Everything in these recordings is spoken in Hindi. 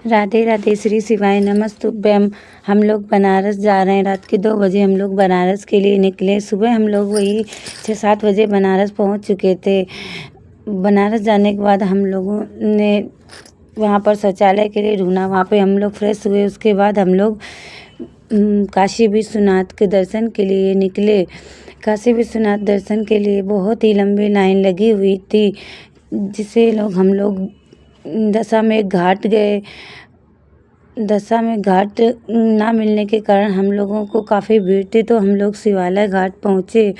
राधे राधे, श्री शिवाय नमस्तुभ्यम। हम लोग बनारस जा रहे हैं। रात के 2 बजे हम लोग बनारस के लिए निकले। सुबह हम लोग वही 6-7 बजे बनारस पहुंच चुके थे। बनारस जाने के बाद हम लोगों ने वहाँ पर शौचालय के लिए ढूंढा। वहाँ पे हम लोग फ्रेश हुए। उसके बाद हम लोग काशी विश्वनाथ के दर्शन के लिए निकले। काशी विश्वनाथ दर्शन के लिए बहुत ही लंबी लाइन लगी हुई थी, जिसे हम लोग दशामेध घाट गए। दशामेध घाट ना मिलने के कारण हम लोगों को काफ़ी भीड़ थी, तो हम लोग शिवालय घाट पहुँचे।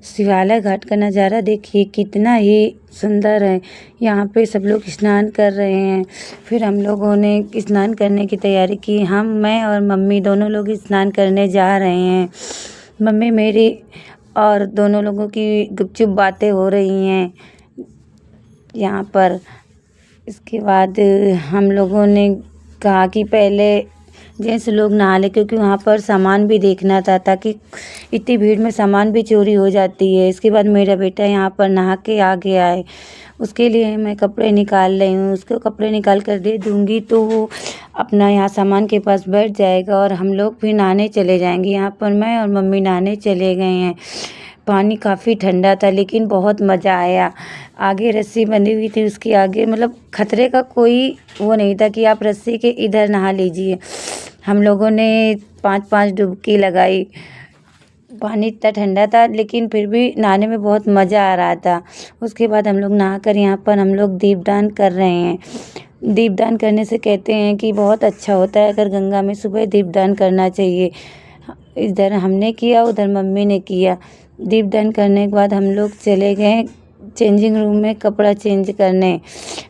शिवालय घाट का नज़ारा देखिए कितना ही सुंदर है। यहाँ पे सब लोग स्नान कर रहे हैं। फिर हम लोगों ने स्नान करने की तैयारी की। मैं और मम्मी दोनों लोग स्नान करने जा रहे हैं। मम्मी मेरी और दोनों लोगों की गुपचुप बातें हो रही हैं यहाँ पर। इसके बाद हम लोगों ने कहा कि पहले जेंट्स लोग नहा ले, क्योंकि वहाँ पर सामान भी देखना था, ताकि इतनी भीड़ में सामान भी चोरी हो जाती है। इसके बाद मेरा बेटा यहाँ पर नहा के आ गया है। उसके लिए मैं कपड़े निकाल रही हूँ। उसको कपड़े निकाल कर दे दूँगी तो वो अपना यहाँ सामान के पास बैठ जाएगा और हम लोग फिर नहाने चले जाएंगे। यहाँ पर मैं और मम्मी नहाने चले गए हैं। पानी काफ़ी ठंडा था, लेकिन बहुत मज़ा आया। आगे रस्सी बंधी हुई थी, उसके आगे खतरे का कोई वो नहीं था कि आप रस्सी के इधर नहा लीजिए। हम लोगों ने 5-5 डुबकी लगाई। पानी इतना ठंडा था, लेकिन फिर भी नहाने में बहुत मज़ा आ रहा था। उसके बाद हम लोग नहाकर यहाँ पर हम लोग दीपदान कर रहे हैं। दीपदान करने से कहते हैं कि बहुत अच्छा होता है। अगर गंगा में सुबह दीपदान करना चाहिए। इधर हमने किया, उधर मम्मी ने किया। दीपदान करने के बाद हम लोग चले गए चेंजिंग रूम में कपड़ा चेंज करने।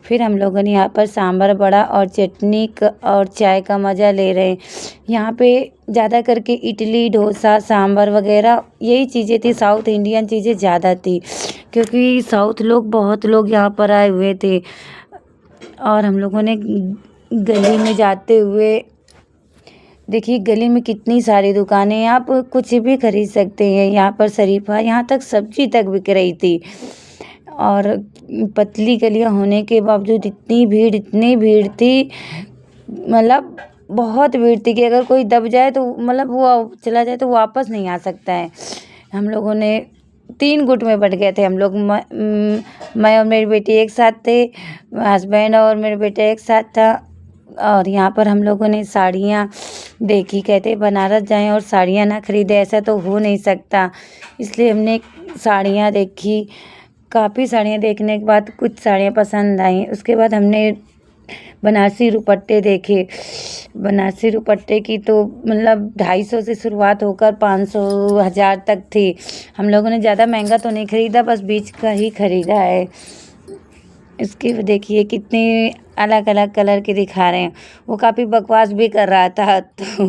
फिर हम लोगों ने यहाँ पर सांभर वड़ा और चटनी और चाय का मज़ा ले रहे हैं। यहाँ पे ज़्यादा करके इडली, डोसा, सांभर वगैरह यही चीज़ें थी। साउथ इंडियन चीज़ें ज़्यादा थी, क्योंकि बहुत लोग यहाँ पर आए हुए थे। और हम लोगों ने गली में जाते हुए देखिए, गली में कितनी सारी दुकानें हैं। आप कुछ भी खरीद सकते हैं। यहाँ पर शरीफा, यहाँ तक सब्जी तक बिक रही थी। और पतली गलियाँ होने के बावजूद इतनी भीड़ थी, बहुत भीड़ थी कि अगर कोई दब जाए तो वो चला जाए तो वापस नहीं आ सकता है। हम लोगों ने 3 गुट में बँट गए थे हम लोग। मैं और मेरी बेटी एक साथ थे, हस्बैंड और मेरे बेटे एक साथ था। और यहाँ पर हम लोगों ने साड़ियाँ देखी। कहते बनारस जाएं और साड़ियाँ ना खरीदें, ऐसा तो हो नहीं सकता। इसलिए हमने साड़ियाँ देखी। काफ़ी साड़ियाँ देखने के बाद कुछ साड़ियाँ पसंद आई। उसके बाद हमने बनारसी दुपट्टे देखे। बनारसी दुपट्टे की तो 250 से शुरुआत होकर 500, 1000 तक थी। हम लोगों ने ज़्यादा महंगा तो नहीं खरीदा, बस बीच का ही खरीदा है। इसकी देखिए कितने अलग अलग कलर के दिखा रहे हैं। वो काफ़ी बकवास भी कर रहा था, तो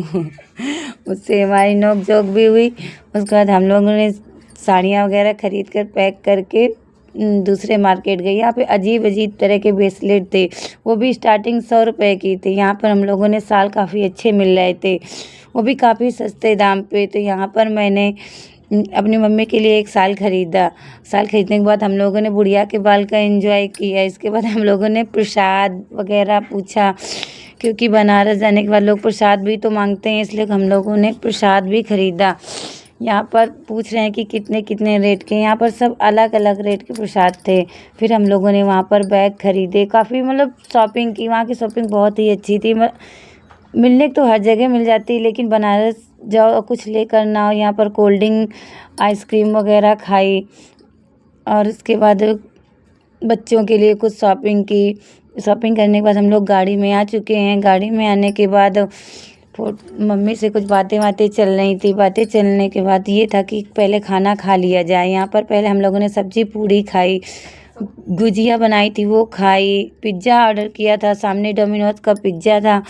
उससे हमारी नोक झोंक भी हुई। उसके बाद हम लोगों ने साड़ियाँ वगैरह खरीद कर पैक करके दूसरे मार्केट गए। यहाँ पे अजीब अजीब तरह के ब्रेसलेट थे, वो भी स्टार्टिंग 100 रुपए की थी। यहाँ पर हम लोगों ने शाल काफ़ी अच्छे मिल रहे थे, वो भी काफ़ी सस्ते दाम पे। तो यहाँ पर मैंने अपनी मम्मी के लिए एक शाल खरीदा। शाल खरीदने के बाद हम लोगों ने बुढ़िया के बाल का एंजॉय किया। इसके बाद हम लोगों ने प्रसाद वगैरह पूछा, क्योंकि बनारस जाने के बाद लोग प्रसाद भी तो मांगते हैं, इसलिए हम लोगों ने प्रसाद भी खरीदा। यहाँ पर पूछ रहे हैं कि कितने कितने रेट के। यहाँ पर सब अलग अलग रेट के प्रसाद थे। फिर हम लोगों ने वहाँ पर बैग खरीदे। काफ़ी शॉपिंग की। वहाँ की शॉपिंग बहुत ही अच्छी थी। मिलने तो हर जगह मिल जाती है, लेकिन बनारस जाओ और कुछ लेकर ना हो। यहाँ पर कोल्ड ड्रिंक, आइसक्रीम वगैरह खाई। और उसके बाद बच्चों के लिए कुछ शॉपिंग की। शॉपिंग करने के बाद हम लोग गाड़ी में आ चुके हैं। गाड़ी में आने के बाद मम्मी से कुछ बातें चल रही थी। बातें चलने के बाद ये था कि पहले खाना खा लिया जाए। यहाँ पर पहले हम लोगों ने सब्जी पूड़ी खाई, गुजिया बनाई थी वो खाई, पिज़्ज़ा ऑर्डर किया था। सामने डोमिनोज का पिज़्ज़ा था,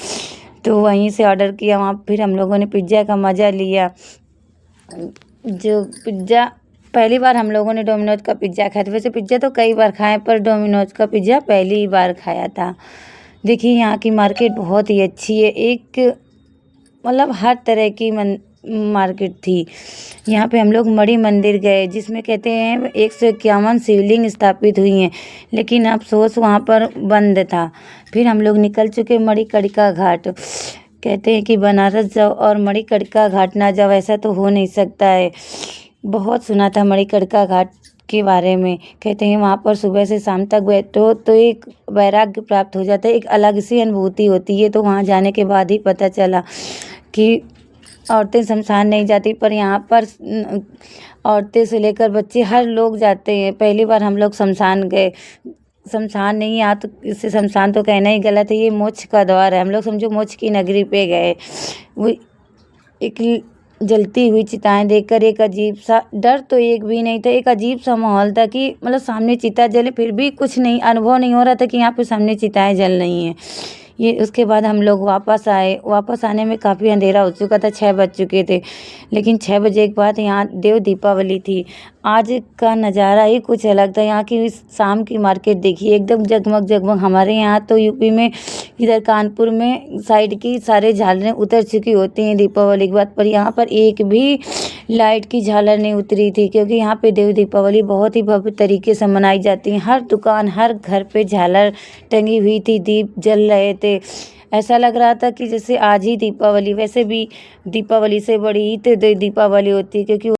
तो वहीं से ऑर्डर किया। वहाँ फिर हम लोगों ने पिज़्ज़ा का मज़ा लिया। जो पिज़्ज़ा पहली बार हम लोगों ने डोमिनोज का पिज़्ज़ा खाया था। वैसे पिज़्ज़ा तो कई बार खाया, पर डोमिनोज का पिज़्ज़ा पहली ही बार खाया था। देखिए, यहाँ की मार्केट बहुत ही अच्छी है। एक हर तरह की मार्केट थी। यहाँ पे हम लोग मणि मंदिर गए, जिसमें कहते हैं 151 शिवलिंग स्थापित हुई हैं, लेकिन अफसोस वहाँ पर बंद था। फिर हम लोग निकल चुके मणिकर्णिका घाट। कहते हैं कि बनारस जाओ और मणिकर्णिका घाट ना जाओ, ऐसा तो हो नहीं सकता है। बहुत सुना था मणिकर्णिका घाट के बारे में। कहते हैं वहाँ पर सुबह से शाम तक बैठो तो एक वैराग्य प्राप्त हो जाता है, एक अलग सी अनुभूति होती है। तो वहाँ जाने के बाद ही पता चला कि औरतें शमशान नहीं जाती, पर यहाँ पर औरतें से लेकर बच्चे हर लोग जाते हैं। पहली बार हम लोग शमशान गए। शमशान नहीं, यहाँ तो इससे शमशान तो कहना ही गलत है, ये मोक्ष का द्वार है। हम लोग समझो मोक्ष की नगरी पे गए। वो एक जलती हुई चिताएं देखकर एक अजीब सा डर तो एक भी नहीं था, एक अजीब सा माहौल था कि मतलब सामने चिता जले, फिर भी कुछ नहीं अनुभव नहीं हो रहा था कि यहाँ पे सामने चिताएं जल रही हैं। ये उसके बाद हम लोग वापस आए। वापस आने में काफ़ी अंधेरा हो चुका था, 6 बज चुके थे। लेकिन 6 बजे के बाद यहाँ देव दीपावली थी। आज का नज़ारा ही कुछ अलग था। यहाँ की शाम की मार्केट देखिए, एकदम जगमग जगमग। हमारे यहाँ तो यूपी में इधर कानपुर में साइड की सारे झालरें उतर चुकी होती हैं दीपावली के बाद, पर यहाँ पर एक भी लाइट की झालर नहीं उतरी थी, क्योंकि यहाँ पे देव दीपावली बहुत ही भव्य तरीके से मनाई जाती है। हर दुकान, हर घर पे झालर टंगी हुई थी, दीप जल रहे थे। ऐसा लग रहा था कि जैसे आज ही दीपावली। वैसे भी दीपावली से बड़ी ही तो दीपावली होती है, क्योंकि